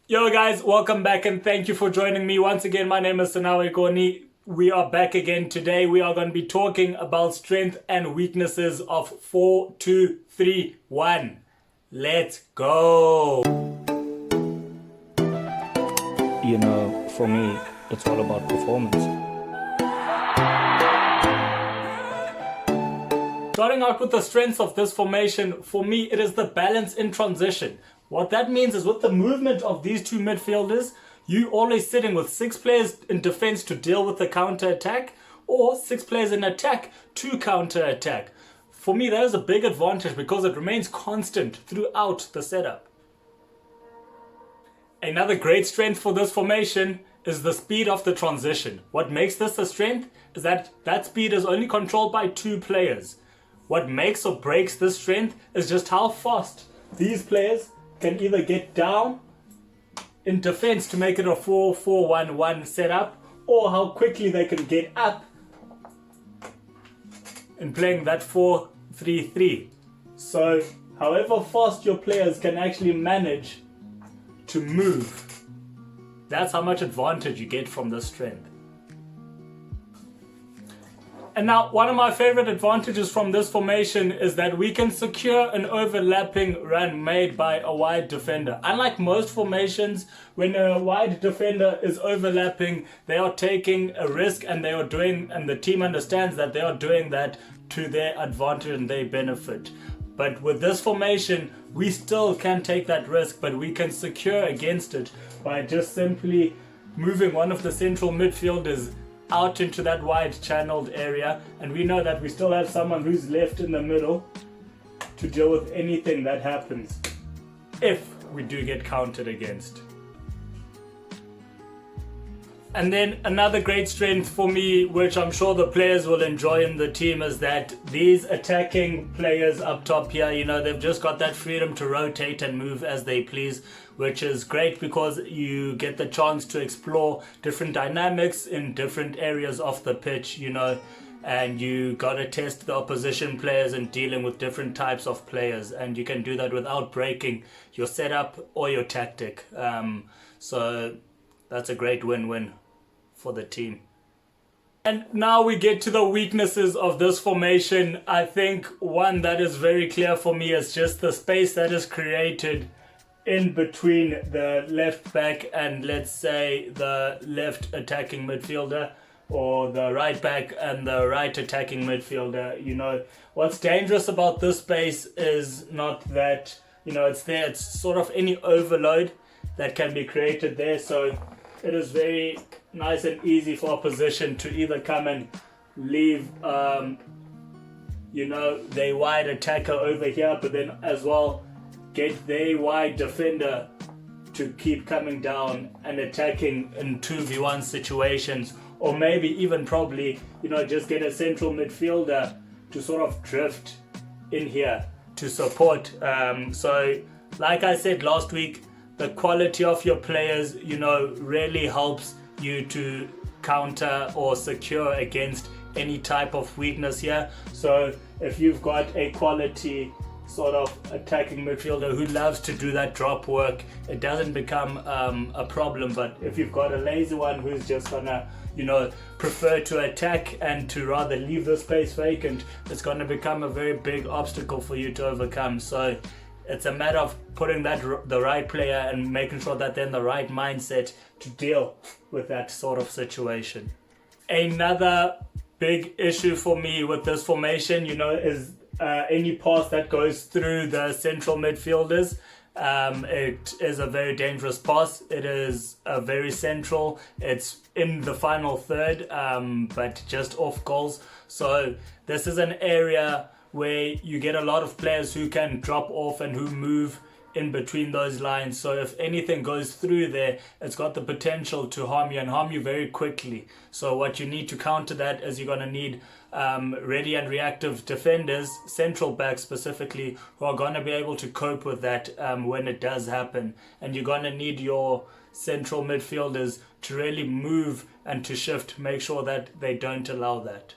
Yo guys, welcome back and thank you for joining me. Once again, my name is Sanawe Koni. We are back again today. We are going to be talking about strength and weaknesses of 4-2-3-1. Let's go. For me, it's all about performance. Starting out with the strengths of this formation, for me it is the balance in transition. What that means is with the movement of these two midfielders, you always sitting with 6 players in defense to deal with the counter attack, or 6 players in attack to counter attack. For me, that is a big advantage because it remains constant throughout the setup. Another great strength for this formation is the speed of the transition. What makes this a strength is that speed is only controlled by 2 players. What makes or breaks this strength is just how fast these players can either get down in defense to make it a 4-4-1-1 setup, or how quickly they can get up in playing that 4-3-3. So however fast your players can actually manage to move, that's how much advantage you get from this strength. And now, one of my favorite advantages from this formation is that we can secure an overlapping run made by a wide defender. Unlike most formations, when a wide defender is overlapping, they are taking a risk and the team understands that they are doing that to their advantage and their benefit. But with this formation, we still can take that risk, but we can secure against it by just simply moving one of the central midfielders out into that wide channeled area, and we know that we still have someone who's left in the middle to deal with anything that happens if we do get counted against. And then another great strength for me, which I'm sure the players will enjoy in the team, is that these attacking players up top here, they've just got that freedom to rotate and move as they please, which is great because you get the chance to explore different dynamics in different areas of the pitch, and you gotta test the opposition players and dealing with different types of players, and you can do that without breaking your setup or your tactic. So that's a great win-win for the team. And now we get to the weaknesses of this formation. I think one that is very clear for me is just the space that is created in between the left back and, let's say, the left attacking midfielder, or the right back and the right attacking midfielder. What's dangerous about this space is not that it's there, it's sort of any overload that can be created there. So it is very nice and easy for opposition to either come and leave their wide attacker over here, but then as well get their wide defender to keep coming down and attacking in 2v1 situations, or maybe even probably just get a central midfielder to sort of drift in here to support. So like I said last week, the quality of your players really helps you to counter or secure against any type of weakness here. So if you've got a quality sort of attacking midfielder who loves to do that drop work, it doesn't become a problem. But if you've got a lazy one who's just gonna prefer to attack and to rather leave the space vacant, it's gonna become a very big obstacle for you to overcome. So it's a matter of putting the right player and making sure that they're in the right mindset to deal with that sort of situation. Another big issue for me with this formation, is any pass that goes through the central midfielders. It is a very dangerous pass. It is very central. It's in the final third, but just off goals. So this is an area where you get a lot of players who can drop off and who move in between those lines. So if anything goes through there, it's got the potential to harm you and harm you very quickly. So what you need to counter that is you're going to need ready and reactive defenders, central backs specifically, who are going to be able to cope with that when it does happen. And you're going to need your central midfielders to really move and to shift, make sure that they don't allow that.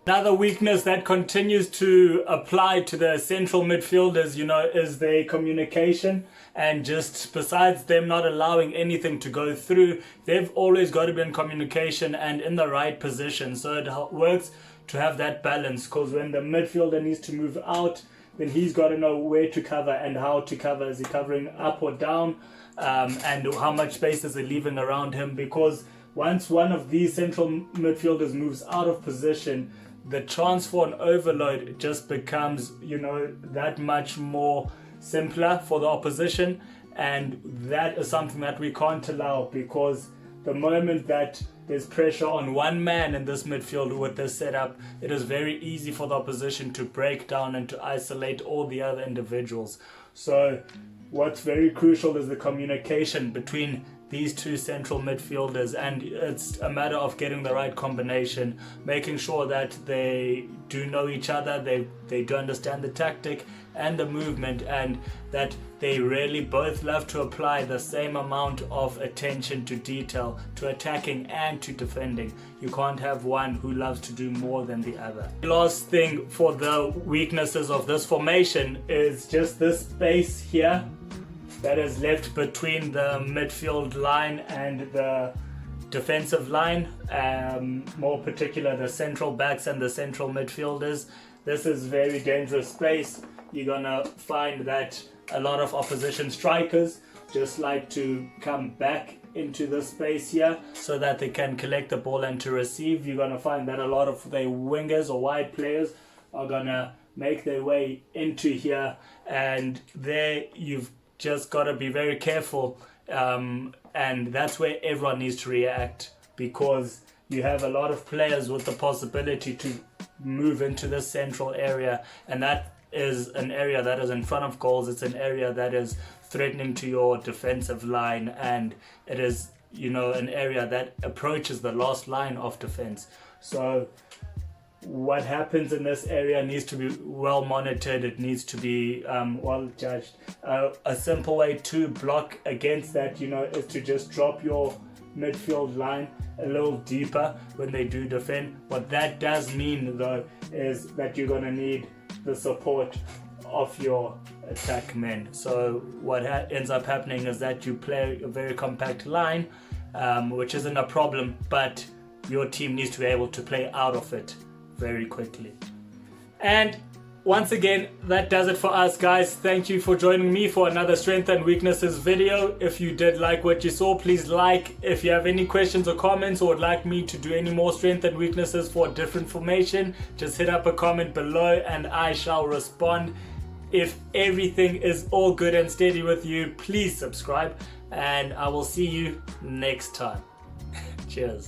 Another weakness that continues to apply to the central midfielders, is their communication. And just besides them not allowing anything to go through, they've always got to be in communication and in the right position. So it works to have that balance, because when the midfielder needs to move out, then he's got to know where to cover and how to cover. Is he covering up or down? And how much space is he leaving around him? Because once one of these central midfielders moves out of position, the transfer and overload just becomes, that much more simpler for the opposition. And that is something that we can't allow, because the moment that there's pressure on one man in this midfield with this setup, it is very easy for the opposition to break down and to isolate all the other individuals. So what's very crucial is the communication between these two central midfielders, and it's a matter of getting the right combination, making sure that they do know each other, they do understand the tactic and the movement, and that they really both love to apply the same amount of attention to detail, to attacking and to defending. You can't have one who loves to do more than the other. The last thing for the weaknesses of this formation is just this space here that is left between the midfield line and the defensive line, more particular the central backs and the central midfielders. This is very dangerous space. You're gonna find that a lot of opposition strikers just like to come back into the space here so that they can collect the ball and to receive. You're gonna find that a lot of their wingers or wide players are gonna make their way into here, and there you've just got to be very careful, and that's where everyone needs to react, because you have a lot of players with the possibility to move into this central area, and that is an area that is in front of goals. It's an area that is threatening to your defensive line, and it is an area that approaches the last line of defense. So what happens in this area needs to be well monitored. It needs to be well judged. A simple way to block against that, is to just drop your midfield line a little deeper when they do defend. What that does mean, though, is that you're going to need the support of your attack men. So what ends up happening is that you play a very compact line, which isn't a problem, but your team needs to be able to play out of it very quickly. And once again, that does it for us, guys. Thank you for joining me for another strength and weaknesses video. If you did like what you saw, please like. If you have any questions or comments, or would like me to do any more strength and weaknesses for a different formation, just hit up a comment below and I shall respond. If everything is all good and steady with you, please subscribe, and I will see you next time. Cheers.